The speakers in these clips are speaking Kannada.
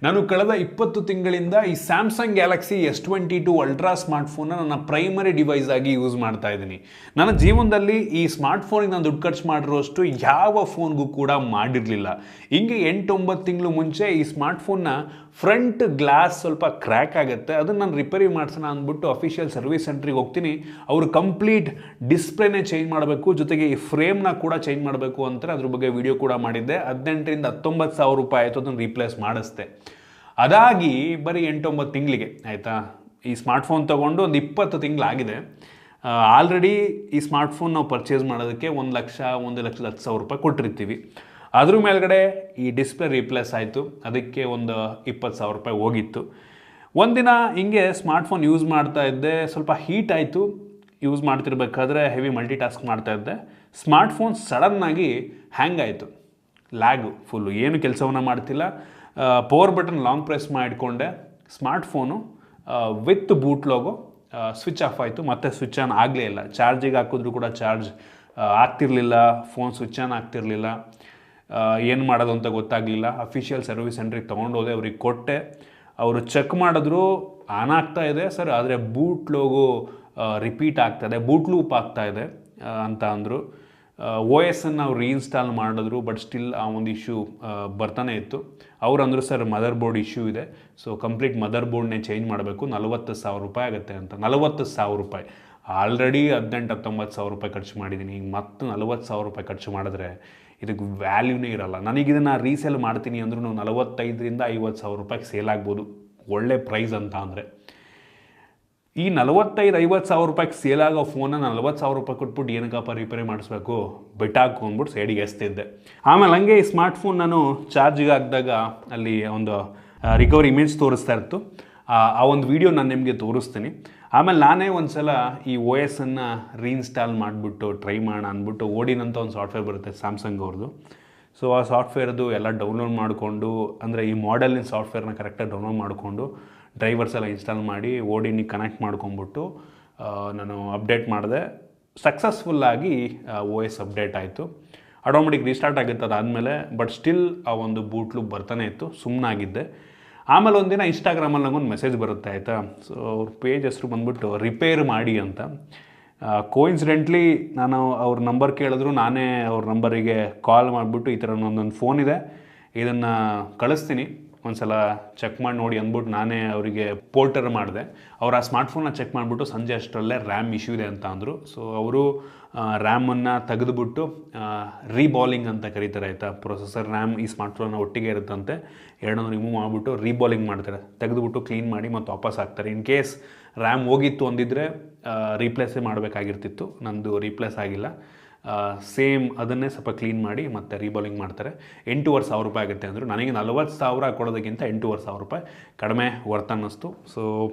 ನಾನು ಕಳೆದ 20 ತಿಂಗಳಿಂದ ಈ ಸ್ಯಾಮ್ಸಂಗ್ ಗ್ಯಾಲಕ್ಸಿ S22 ಅಲ್ಟ್ರಾ ಸ್ಮಾರ್ಟ್ಫೋನ್ನ ನನ್ನ ಪ್ರೈಮರಿ ಡಿವೈಸ್ ಆಗಿ ಯೂಸ್ ಮಾಡ್ತಾ ಇದ್ದೀನಿ. ನನ್ನ ಜೀವನದಲ್ಲಿ ಈ ಸ್ಮಾರ್ಟ್ಫೋನಿಗೆ ನಾನು ದುಡ್ಡು ಖರ್ಚು ಮಾಡಿರೋಷ್ಟು ಯಾವ ಫೋನ್ಗೂ ಕೂಡ ಮಾಡಿರಲಿಲ್ಲ. ಹಿಂಗೆ 8-9 ತಿಂಗಳು ಮುಂಚೆ ಈ ಸ್ಮಾರ್ಟ್ಫೋನ್ನ ಫ್ರಂಟ್ ಗ್ಲಾಸ್ ಸ್ವಲ್ಪ ಕ್ರ್ಯಾಕ್ ಆಗುತ್ತೆ, ಅದನ್ನು ನಾನು ರಿಪೇರಿ ಮಾಡಿಸೋಣ ಅಂದ್ಬಿಟ್ಟು ಅಫಿಷಿಯಲ್ ಸರ್ವಿಸ್ ಸೆಂಟ್ರಿಗೆ ಹೋಗ್ತೀನಿ. ಅವರು ಕಂಪ್ಲೀಟ್ ಡಿಸ್ಪ್ಲೇನೇ ಚೇಂಜ್ ಮಾಡಬೇಕು, ಜೊತೆಗೆ ಈ ಫ್ರೇಮ್ನ ಕೂಡ ಚೇಂಜ್ ಮಾಡಬೇಕು ಅಂತಾರೆ. ಅದ್ರ ಬಗ್ಗೆ ವಿಡಿಯೋ ಕೂಡ ಮಾಡಿದ್ದೆ. 18,000-19,000 ರೂಪಾಯಿ ಆಯಿತು ಅದನ್ನು ರೀಪ್ಲೇಸ್ ಮಾಡಿಸ್ದೆ. ಅದಾಗಿ ಬರೀ 8-9 ತಿಂಗಳಿಗೆ ಆಯಿತಾ, ಈ ಸ್ಮಾರ್ಟ್ಫೋನ್ ತೊಗೊಂಡು ಒಂದು 20 ತಿಂಗಳಾಗಿದೆ. ಆಲ್ರೆಡಿ ಈ ಸ್ಮಾರ್ಟ್ಫೋನ್ ನಾವು ಪರ್ಚೇಸ್ ಮಾಡೋದಕ್ಕೆ 1,10,000 ರೂಪಾಯಿ ಕೊಟ್ಟಿರ್ತೀವಿ. ಅದ್ರ ಮೇಲ್ಗಡೆ ಈ ಡಿಸ್ಪ್ಲೇ ರೀಪ್ಲೇಸ್ ಆಯಿತು, ಅದಕ್ಕೆ ಒಂದು 20,000 ರೂಪಾಯಿ ಹೋಗಿತ್ತು. ಒಂದಿನ ಹಿಂಗೆ ಸ್ಮಾರ್ಟ್ಫೋನ್ ಯೂಸ್ ಮಾಡ್ತಾ ಇದ್ದೆ, ಸ್ವಲ್ಪ ಹೀಟ್ ಆಯಿತು. ಯೂಸ್ ಮಾಡ್ತಿರ್ಬೇಕಾದ್ರೆ ಹೆವಿ ಮಲ್ಟಿ ಟಾಸ್ಕ್ ಮಾಡ್ತಾ ಇದ್ದೆ. ಸ್ಮಾರ್ಟ್ಫೋನ್ ಸಡನ್ನಾಗಿ ಹ್ಯಾಂಗ್ ಆಯಿತು, ಲ್ಯಾಗು ಫುಲ್ಲು, ಏನು ಕೆಲಸವನ್ನು ಮಾಡ್ತಿಲ್ಲ. ಪವರ್ ಬಟನ್ ಲಾಂಗ್ ಪ್ರೆಸ್ ಮಾಡಿಕೊಂಡೆ, smartphone with boot logo switch off ಆಯಿತು, ಮತ್ತೆ ಸ್ವಿಚ್ ಆನ್ ಆಗಲೇ ಇಲ್ಲ. ಚಾರ್ಜಿಗೆ ಹಾಕಿದ್ರು ಕೂಡ ಚಾರ್ಜ್ ಆಗ್ತಿರಲಿಲ್ಲ, ಫೋನ್ ಸ್ವಿಚ್ ಆನ್ ಆಗ್ತಿರಲಿಲ್ಲ. ಏನು ಮಾಡೋದು ಅಂತ ಗೊತ್ತಾಗಲಿಲ್ಲ. ಅಫಿಷಿಯಲ್ ಸರ್ವಿಸ್ ಸೆಂಟ್ರಿಗೆ ತೊಗೊಂಡೋದೆ, ಅವ್ರಿಗೆ ಕೊಟ್ಟೆ. ಅವರು ಚೆಕ್ ಮಾಡಿದ್ರು, ಆನ್ ಆಗ್ತಾ ಇದೆ ಸರ್, ಆದರೆ ಬೂಟ್ ಲೋಗೋ ರಿಪೀಟ್ ಆಗ್ತಾಯಿದೆ, ಬೂಟ್ ಲೂಪ್ ಆಗ್ತಾಯಿದೆ ಅಂತ ಅಂದರು. OS ಅನ್ನು ಅವ್ರು ರೀಇನ್ಸ್ಟಾಲ್ ಮಾಡಿದ್ರು, ಬಟ್ ಸ್ಟಿಲ್ ಆ ಒಂದು ಇಶ್ಯೂ ಬರ್ತಾನೆ ಇತ್ತು. ಅವ್ರು ಅಂದರು ಸರ್ ಮದರ್ ಬೋರ್ಡ್ ಇಶ್ಯೂ ಇದೆ, ಸೊ ಕಂಪ್ಲೀಟ್ ಮದರ್ ಬೋರ್ಡ್ನೇ ಚೇಂಜ್ ಮಾಡಬೇಕು, 40,000 ರೂಪಾಯಿ ಆಗುತ್ತೆ ಅಂತ. 40,000 ರೂಪಾಯಿ, ಆಲ್ರೆಡಿ 18-19,000 ರೂಪಾಯಿ ಖರ್ಚು ಮಾಡಿದ್ದೀನಿ. ಈಗ ಮತ್ತೆ 40,000 ರೂಪಾಯಿ ಖರ್ಚು ಮಾಡಿದ್ರೆ ಇದಕ್ಕೆ ವ್ಯಾಲ್ಯೂನೇ ಇರಲ್ಲ. ನನಗಿದನ್ನು ರೀಸೇಲ್ ಮಾಡ್ತೀನಿ ಅಂದ್ರೂ 45,000-50,000 ರೂಪಾಯಿಗೆ ಸೇಲ್ ಆಗ್ಬೋದು, ಒಳ್ಳೆ ಪ್ರೈಸ್ ಅಂತ ಅಂದರೆ. ಈ 45,000-50,000 ರೂಪಾಯಿಗೆ ಸೇಲ್ ಆಗೋ ಫೋನನ್ನು 40,000 ರೂಪಾಯಿ ಕೊಟ್ಬಿಟ್ಟು ಏನಕ್ಕಪ್ಪ ರಿಪೇರಿ ಮಾಡಿಸ್ಬೇಕು, ಬೆಟ್ಟಾಕು ಅಂದ್ಬಿಟ್ಟು ಸೈಡಿಗೆ ಎಸ್ತಿದ್ದೆ. ಆಮೇಲೆ ಹಂಗೆ ಈ ಸ್ಮಾರ್ಟ್ಫೋನ್ ನಾನು ಚಾರ್ಜಿಗೆ ಹಾಕಿದಾಗ ಅಲ್ಲಿ ಒಂದು ರಿಕವರಿ ಇಮೇಜ್ ತೋರಿಸ್ತಾ ಇತ್ತು. ಆ ಒಂದು ವಿಡಿಯೋ ನಾನು ನಿಮಗೆ ತೋರಿಸ್ತೀನಿ. ಆಮೇಲೆ ನಾನೇ ಒಂದು ಸಲ ಈ OS ಅನ್ನು ರೀಇನ್ಸ್ಟಾಲ್ ಮಾಡಿಬಿಟ್ಟು ಟ್ರೈ ಮಾಡೋಣ ಅಂದ್ಬಿಟ್ಟು ಓಡಿನ್ ಅಂತ ಒಂದು ಸಾಫ್ಟ್ವೇರ್ ಬರುತ್ತೆ ಸ್ಯಾಮ್ಸಂಗ್ ಅವ್ರದ್ದು. ಸೊ ಆ ಸಾಫ್ಟ್ವೇರ್ದು ಎಲ್ಲ ಡೌನ್ಲೋಡ್ ಮಾಡಿಕೊಂಡು, ಅಂದರೆ ಈ ಮಾಡೆಲಿನ ಸಾಫ್ಟ್ವೇರ್ನ ಕರೆಕ್ಟಾಗಿ ಡೌನ್ಲೋಡ್ ಮಾಡಿಕೊಂಡು ಡ್ರೈವರ್ಸ್ ಎಲ್ಲ ಇನ್ಸ್ಟಾಲ್ ಮಾಡಿ ಓಡಿನಿಗೆ ಕನೆಕ್ಟ್ ಮಾಡ್ಕೊಂಬಿಟ್ಟು ನಾನು ಅಪ್ಡೇಟ್ ಮಾಡಿದೆ. ಸಕ್ಸಸ್ಫುಲ್ಲಾಗಿ OS ಅಪ್ಡೇಟ್ ಆಯಿತು. ಆಟೋಮೆಟಿಕ್ ರೀಸ್ಟಾರ್ಟ್ ಆಗುತ್ತೆ ಅದಾದಮೇಲೆ, ಬಟ್ ಸ್ಟಿಲ್ ಆ ಒಂದು ಬೂಟ್ ಲೂಪ್ ಬರ್ತಾನೆ ಇತ್ತು, ಸುಮ್ಮನಾಗಿದ್ದೆ. ಆಮೇಲೆ ಒಂದಿನ ಇನ್ಸ್ಟಾಗ್ರಾಮಲ್ಲಿ ನನಗೊಂದು ಮೆಸೇಜ್ ಬರುತ್ತೆ ಆಯಿತಾ. ಸೊ ಅವ್ರ ಪೇಜ್ ಹೆಸರು ಬಂದ್ಬಿಟ್ಟು ರಿಪೇರ್ ಮಾಡಿ ಅಂತ. ಕೋಇನ್ಸಿಡೆಂಟ್ಲಿ ನಾನು ಅವ್ರ ನಂಬರ್ ಕೇಳಿದ್ರು, ನಾನೇ ಅವ್ರ ನಂಬರಿಗೆ ಕಾಲ್ ಮಾಡಿಬಿಟ್ಟು ಈ ಥರ ಒಂದೊಂದು ಫೋನ್ ಇದೆ, ಇದನ್ನು ಕಳಿಸ್ತೀನಿ, ಒಂದು ಸಲ ಚೆಕ್ ಮಾಡಿ ನೋಡಿ ಅಂದ್ಬಿಟ್ಟು ನಾನೇ ಅವರಿಗೆ ಪೋರ್ಟರ್ ಮಾಡಿದೆ. ಅವ್ರು ಆ ಸ್ಮಾರ್ಟ್ಫೋನ್ನ ಚೆಕ್ ಮಾಡಿಬಿಟ್ಟು ಸಂಜೆ ಅಷ್ಟರಲ್ಲೇ ರ್ಯಾಮ್ ಇಶ್ಯೂ ಇದೆ ಅಂತ ಅಂದರು. ಸೊ ಅವರು ರ್ಯಾಮನ್ನು ತೆಗೆದುಬಿಟ್ಟು ರೀಬಾಲಿಂಗ್ ಅಂತ ಕರೀತಾರೆ ಆಯಿತಾ. ಪ್ರೊಸೆಸರ್ ರ್ಯಾಮ್ ಈ ಸ್ಮಾರ್ಟ್ಫೋನ್ನ ಒಟ್ಟಿಗೆ ಇರುತ್ತಂತೆ, ಎರಡನ್ನೂ ರಿಮೂವ್ ಮಾಡಿಬಿಟ್ಟು ರೀಬಾಲಿಂಗ್ ಮಾಡ್ತಾರೆ, ತೆಗೆದುಬಿಟ್ಟು ಕ್ಲೀನ್ ಮಾಡಿ ಮತ್ತು ವಾಪಸ್ ಹಾಕ್ತಾರೆ. ಇನ್ ಕೇಸ್ ರ್ಯಾಮ್ ಹೋಗಿತ್ತು ಅಂದಿದ್ರೆ ರೀಪ್ಲೇಸೇ ಮಾಡಬೇಕಾಗಿರ್ತಿತ್ತು, ನಂದು ರೀಪ್ಲೇಸ್ ಆಗಿಲ್ಲ. ಸೇಮ್ ಅದನ್ನೇ ಸ್ವಲ್ಪ ಕ್ಲೀನ್ ಮಾಡಿ ಮತ್ತು ರೀಬಾಲಿಂಗ್ ಮಾಡ್ತಾರೆ. 8,500 ರೂಪಾಯಿ ಆಗುತ್ತೆ ಅಂದರು. ನನಗೆ 40,000 ಕೊಡೋದಕ್ಕಿಂತ 8,500 ರೂಪಾಯಿ ಕಡಿಮೆ ವರ್ತ್ ಅನ್ನಿಸ್ತು. ಸೊ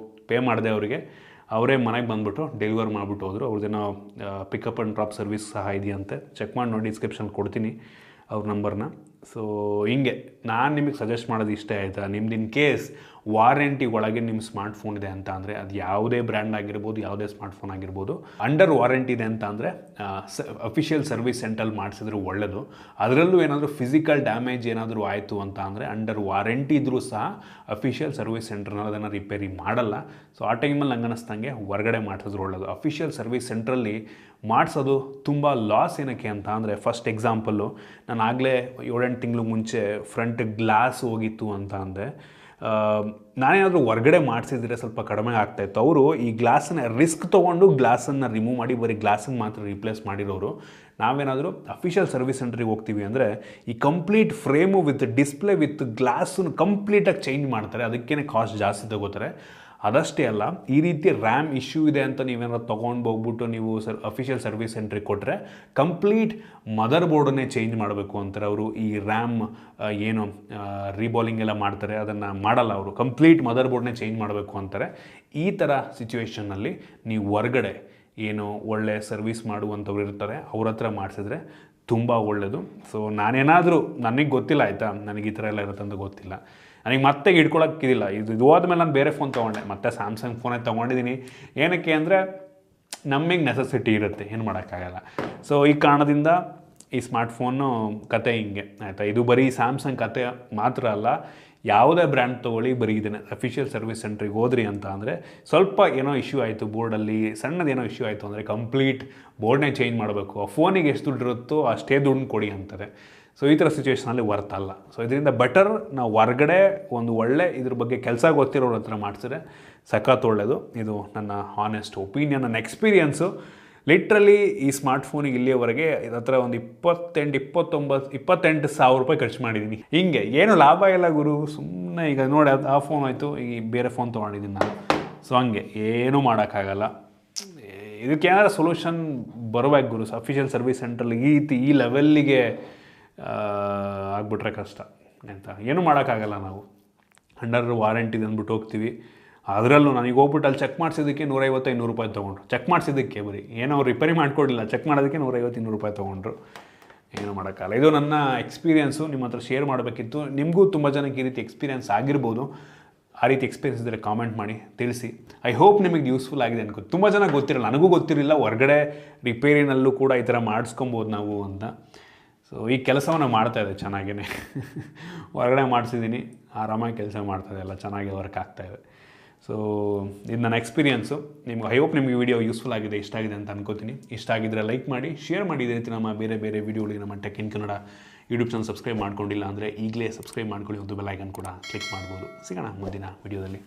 ಪೇ ಮಾಡಿದೆ ಅವರಿಗೆ. ಅವರೇ ಮನೆಗೆ ಬಂದುಬಿಟ್ಟು ಡೆಲಿವರ್ ಮಾಡಿಬಿಟ್ಟು ಹೋದರು. ಅವ್ರದ್ದೇನೋ ಪಿಕಪ್ ಆ್ಯಂಡ್ ಡ್ರಾಪ್ ಸರ್ವಿಸ್ ಸಹ ಇದೆಯಂತೆ, ಚೆಕ್ ಮಾಡಿ ನೋಡಿ, ಡಿಸ್ಕ್ರಿಪ್ಷನ್ ಕೊಡ್ತೀನಿ ಅವ್ರ ನಂಬರ್ನ. ಸೊ ಹಿಂಗೆ ನಾನು ನಿಮಗೆ ಸಜೆಸ್ಟ್ ಮಾಡೋದು ಇಷ್ಟೇ ಆಯಿತಾ. ನಿಮ್ದು ಇನ್ ಕೇಸ್ ವಾರಂಟಿ ಒಳಗೆ ನಿಮ್ಮ ಸ್ಮಾರ್ಟ್ಫೋನ್ ಇದೆ ಅಂತ ಅಂದರೆ, ಅದು ಯಾವುದೇ ಬ್ರ್ಯಾಂಡ್ ಆಗಿರ್ಬೋದು, ಯಾವುದೇ ಸ್ಮಾರ್ಟ್ಫೋನ್ ಆಗಿರ್ಬೋದು, ಅಂಡರ್ ವಾರಂಟಿ ಇದೆ ಅಂತ ಅಂದರೆ ಅಫಿಷಿಯಲ್ ಸರ್ವಿಸ್ ಸೆಂಟ್ರಲ್ಲಿ ಮಾಡಿಸಿದ್ರೆ ಒಳ್ಳೆಯದು. ಅದರಲ್ಲೂ ಏನಾದರೂ ಫಿಸಿಕಲ್ ಡ್ಯಾಮೇಜ್ ಏನಾದರೂ ಆಯಿತು ಅಂತ ಅಂದರೆ ಅಂಡರ್ ವಾರಂಟಿ ಇದ್ದರೂ ಸಹ ಅಫಿಷಿಯಲ್ ಸರ್ವಿಸ್ ಸೆಂಟ್ರ್ನಲ್ಲಿ ಅದನ್ನು ರಿಪೇರಿ ಮಾಡಲ್ಲ. ಸೊ ಆ ಟೈಮಲ್ಲಿ ನಂಗೆ ಅನ್ನಿಸ್ದಂಗೆ ಹೊರಗಡೆ ಮಾಡಿಸಿದ್ರು ಒಳ್ಳೆಯದು. ಅಫಿಷಿಯಲ್ ಸರ್ವಿಸ್ ಸೆಂಟ್ರಲ್ಲಿ ಮಾಡಿಸೋದು ತುಂಬ ಲಾಸ್. ಏನಕ್ಕೆ ಅಂತ ಅಂದರೆ, ಫಸ್ಟ್ ಎಕ್ಸಾಂಪಲ್ಲು, ನಾನು ಆಗಲೇ 7-8 ತಿಂಗಳು ಮುಂಚೆ ಫ್ರಂಟ್ ಗ್ಲಾಸ್ ಹೋಗಿತ್ತು ಅಂತ ಅಂದೆ. ನಾನೇನಾದರೂ ಹೊರಗಡೆ ಮಾಡಿಸಿದ್ರೆ ಸ್ವಲ್ಪ ಕಡಿಮೆ ಆಗ್ತಾಯಿತ್ತು. ಅವರು ಈ ಗ್ಲಾಸನ್ನು ರಿಸ್ಕ್ ತೊಗೊಂಡು ಗ್ಲಾಸನ್ನು ರಿಮೂವ್ ಮಾಡಿ ಬರೀ ಗ್ಲಾಸನ್ನು ಮಾತ್ರ ರೀಪ್ಲೇಸ್ ಮಾಡಿರೋರು. ನಾವೇನಾದರೂ ಅಫಿಷಿಯಲ್ ಸರ್ವಿಸ್ ಸೆಂಟ್ರಿಗೆ ಹೋಗ್ತೀವಿ ಅಂದರೆ ಈ complete frame with display with ಗ್ಲಾಸನ್ನು ಕಂಪ್ಲೀಟಾಗಿ ಚೇಂಜ್ ಮಾಡ್ತಾರೆ, ಅದಕ್ಕೇ ಕಾಸ್ಟ್ ಜಾಸ್ತಿ ತಗೋತಾರೆ. ಅದಷ್ಟೇ ಅಲ್ಲ, ಈ ರೀತಿ ರ್ಯಾಮ್ ಇಶ್ಯೂ ಇದೆ ಅಂತ ನೀವೇನಾದ್ರು ತೊಗೊಂಡು ಹೋಗ್ಬಿಟ್ಟು ನೀವು ಅಫಿಷಿಯಲ್ ಸರ್ವಿಸ್ ಸೆಂಟ್ರಿಗೆ ಕೊಟ್ಟರೆ ಕಂಪ್ಲೀಟ್ ಮದರ್ ಬೋರ್ಡನ್ನೇ ಚೇಂಜ್ ಮಾಡಬೇಕು ಅಂತಾರೆ ಅವರು. ಈ ರ್ಯಾಮ್ ಏನು ರೀಬಾಲಿಂಗ್ ಎಲ್ಲ ಮಾಡ್ತಾರೆ ಅದನ್ನು ಮಾಡಲ್ಲ ಅವರು, ಕಂಪ್ಲೀಟ್ ಮದರ್ ಬೋರ್ಡ್ನೇ ಚೇಂಜ್ ಮಾಡಬೇಕು ಅಂತಾರೆ. ಈ ಥರ ಸಿಚುವೇಷನ್ನಲ್ಲಿ ನೀವು ಹೊರಗಡೆ ಏನು ಒಳ್ಳೆ ಸರ್ವಿಸ್ ಮಾಡುವಂಥವ್ರು ಇರ್ತಾರೆ, ಅವ್ರ ಹತ್ರ ಮಾಡಿಸಿದ್ರೆ ತುಂಬ ಒಳ್ಳೆಯದು. ಸೊ ನಾನೇನಾದರೂ, ನನಗೆ ಗೊತ್ತಿಲ್ಲ ಆಯಿತಾ, ನನಗೆ ಈ ಥರ ಎಲ್ಲ ಇರುತ್ತೆ ಅಂತ ಗೊತ್ತಿಲ್ಲ, ನನಗೆ ಮತ್ತೆ ಇಟ್ಕೊಳ್ಳೋಕ್ಕಿದಿಲ್ಲ. ಇದು ಹೋದ್ಮೇಲೆ ನಾನು ಬೇರೆ ಫೋನ್ ತೊಗೊಂಡೆ, ಮತ್ತೆ ಸ್ಯಾಮ್ಸಂಗ್ ಫೋನೇ ತೊಗೊಂಡಿದ್ದೀನಿ. ಏನಕ್ಕೆ ಅಂದರೆ ನಮಗೆ ನೆಸೆಸಿಟಿ ಇರುತ್ತೆ, ಏನು ಮಾಡೋಕ್ಕಾಗಲ್ಲ. ಸೊ ಈ ಕಾರಣದಿಂದ ಈ ಸ್ಮಾರ್ಟ್ಫೋನು ಕತೆ ಹಿಂಗೆ ಆಯಿತಾ. ಇದು ಬರೀ ಸ್ಯಾಮ್ಸಂಗ್ ಕತೆ ಮಾತ್ರ ಅಲ್ಲ, ಯಾವುದೇ ಬ್ರ್ಯಾಂಡ್ ತೊಗೊಳ್ಳಿ ಬರೀ ಇದನ್ನೇ ಅಫಿಷಿಯಲ್ ಸರ್ವಿಸ್ ಸೆಂಟ್ರಿಗೆ ಹೋದ್ರಿ ಅಂತ ಅಂದರೆ ಸ್ವಲ್ಪ ಏನೋ ಇಶ್ಯೂ ಆಯಿತು ಬೋರ್ಡಲ್ಲಿ, ಸಣ್ಣದೇನೋ ಇಶ್ಯೂ ಆಯಿತು ಅಂದರೆ ಕಂಪ್ಲೀಟ್ ಬೋರ್ಡ್ನೇ ಚೇಂಜ್ ಮಾಡಬೇಕು, ಆ ಫೋನಿಗೆ ಎಷ್ಟು ದುಡ್ಡು ಇರುತ್ತೋ ಅಷ್ಟೇ ದುಡ್ಡು ಕೊಡಿ ಅಂತಾರೆ. ಸೊ ಈ ಥರ ಸಿಚುವೇಷನಲ್ಲಿ ವರ್ತ್ ಅಲ್ಲ. ಸೊ ಇದರಿಂದ ಬೆಟರ್ ನಾವು ಹೊರ್ಗಡೆ ಒಂದು ಒಳ್ಳೆ ಇದ್ರ ಬಗ್ಗೆ ಕೆಲಸ ಗೊತ್ತಿರೋರ ಹತ್ರ ಮಾಡಿಸಿದ್ರೆ ಸಖತ್ ಒಳ್ಳೆಯದು. ಇದು ನನ್ನ ಹಾನೆಸ್ಟ್ ಒಪಿನಿಯನ್, ನನ್ನ ಎಕ್ಸ್ಪೀರಿಯನ್ಸು. ಲಿಟ್ರಲಿ ಈ ಸ್ಮಾರ್ಟ್ಫೋನಿಗೆ ಇಲ್ಲಿಯವರೆಗೆ ಇದ್ರ ಹತ್ರ ಒಂದು 28,000 ರೂಪಾಯಿ ಖರ್ಚು ಮಾಡಿದ್ದೀನಿ. ಹಿಂಗೆ ಏನು ಲಾಭ ಇಲ್ಲ ಗುರು, ಸುಮ್ಮನೆ ಈಗ ನೋಡಿ ಅದು ಆ ಫೋನ್ ಆಯಿತು, ಈ ಬೇರೆ ಫೋನ್ ತೊಗೊಂಡಿದ್ದೀನಿ ನಾನು. ಸೊ ಹಂಗೆ ಏನೂ ಮಾಡೋಕ್ಕಾಗಲ್ಲ. ಇದಕ್ಕೇನಾದ್ರು ಸೊಲ್ಯೂಷನ್ ಬರಬೇಕು ಗುರು. ಅಫಿಷಿಯಲ್ ಸರ್ವಿಸ್ ಸೆಂಟ್ರಲ್ಲಿ ಈ ಲೆವೆಲ್ಲಿಗೆ ಆಗ್ಬಿಟ್ರೆ ಕಷ್ಟ ಅಂತ. ಏನೂ ಮಾಡೋಕ್ಕಾಗಲ್ಲ. ನಾವು ಅಂಡರ್ ವಾರಂಟಿ ಅಂದ್ಬಿಟ್ಟು ಹೋಗ್ತೀವಿ. ಅದರಲ್ಲೂ ನನಗೆ ಹೋಗ್ಬಿಟ್ಟು ಅಲ್ಲಿ ಚೆಕ್ ಮಾಡಿಸಿದ್ದಕ್ಕೆ 150-200 ರೂಪಾಯಿ ತೊಗೊಂಡ್ರು. ಚೆಕ್ ಮಾಡಿಸಿದ್ದಕ್ಕೆ ಬರೀ ಏನೋ ಅವ್ರು ರಿಪೇರಿ ಮಾಡಿಕೊಡಲಿಲ್ಲ, ಚೆಕ್ ಮಾಡೋದಕ್ಕೆ 150-200 ರೂಪಾಯಿ ತೊಗೊಂಡ್ರು. ಏನೂ ಮಾಡೋಕ್ಕಾಗಲ್ಲ. ಇದು ನನ್ನ ಎಕ್ಸ್ಪೀರಿಯೆನ್ಸು, ನಿಮ್ಮ ಹತ್ರ ಶೇರ್ ಮಾಡಬೇಕಿತ್ತು. ನಿಮಗೂ ತುಂಬ ಜನಕ್ಕೆ ಈ ರೀತಿ ಎಕ್ಸ್ಪೀರಿಯೆನ್ಸ್ ಆಗಿರ್ಬೋದು. ಆ ರೀತಿ ಎಕ್ಸ್ಪೀರಿಯನ್ಸ್ ಇದ್ದರೆ ಕಾಮೆಂಟ್ ಮಾಡಿ ತಿಳಿಸಿ. ಐ ಹೋಪ್ ನಿಮಗೆ ಯೂಸ್ಫುಲ್ ಆಗಿದೆ ಅನ್ಕೋ. ತುಂಬ ಜನ ಗೊತ್ತಿರಲ್ಲ, ನನಗೂ ಗೊತ್ತಿರಲಿಲ್ಲ ಹೊರಗಡೆ ರಿಪೇರಿನಲ್ಲೂ ಕೂಡ ಈ ಥರ ಮಾಡಿಸ್ಕೊಬೋದು ನಾವು ಅಂತ. ಸೊ ಈ ಕೆಲಸವನ್ನು ಮಾಡ್ತಾಯಿದ್ದೆ ಚೆನ್ನಾಗೇ. ಹೊರಗಡೆ ಮಾಡಿಸಿದ್ದೀನಿ, ಆರಾಮಾಗಿ ಕೆಲಸ ಮಾಡ್ತಾಯಿದೆ, ಎಲ್ಲ ಚೆನ್ನಾಗಿ ವರ್ಕ್ ಆಗ್ತಾಯಿದೆ. ಸೊ ಇದು ನನ್ನ ಎಕ್ಸ್ಪೀರಿಯೆನ್ಸು. ನಿಮ್ಗೆ ಐ ಹೋಪ್ ನಿಮಗೆ ವಿಡಿಯೋ ಯೂಸ್ಫುಲ್ ಆಗಿದೆ, ಇಷ್ಟ ಆಗಿದೆ ಅಂತ ಅನ್ಕೋತೀನಿ. ಇಷ್ಟ ಆಗಿದ್ದರೆ ಲೈಕ್ ಮಾಡಿ, ಶೇರ್ ಮಾಡಿ. ಇದೇ ರೀತಿ ನಮ್ಮ ಬೇರೆ ಬೇರೆ ವೀಡಿಯೋಗಳಿಗೆ ನಮ್ಮ tech in Kannada YouTube channel subscribe ಮಾಡ್ಕೊಂಡಿಲ್ಲ ಅಂದರೆ ಈಗಲೇ ಸಬ್ಸ್ಕ್ರೈಬ್ ಮಾಡ್ಕೊಳ್ಳಿ. ಒಂದು ಬೆಲ್ ಐಕನ್ ಕೂಡ ಕ್ಲಿಕ್ ಮಾಡ್ಬೋದು. ಸಿಗೋಣ ಮುಂದಿನ ವಿಡಿಯೋದಲ್ಲಿ.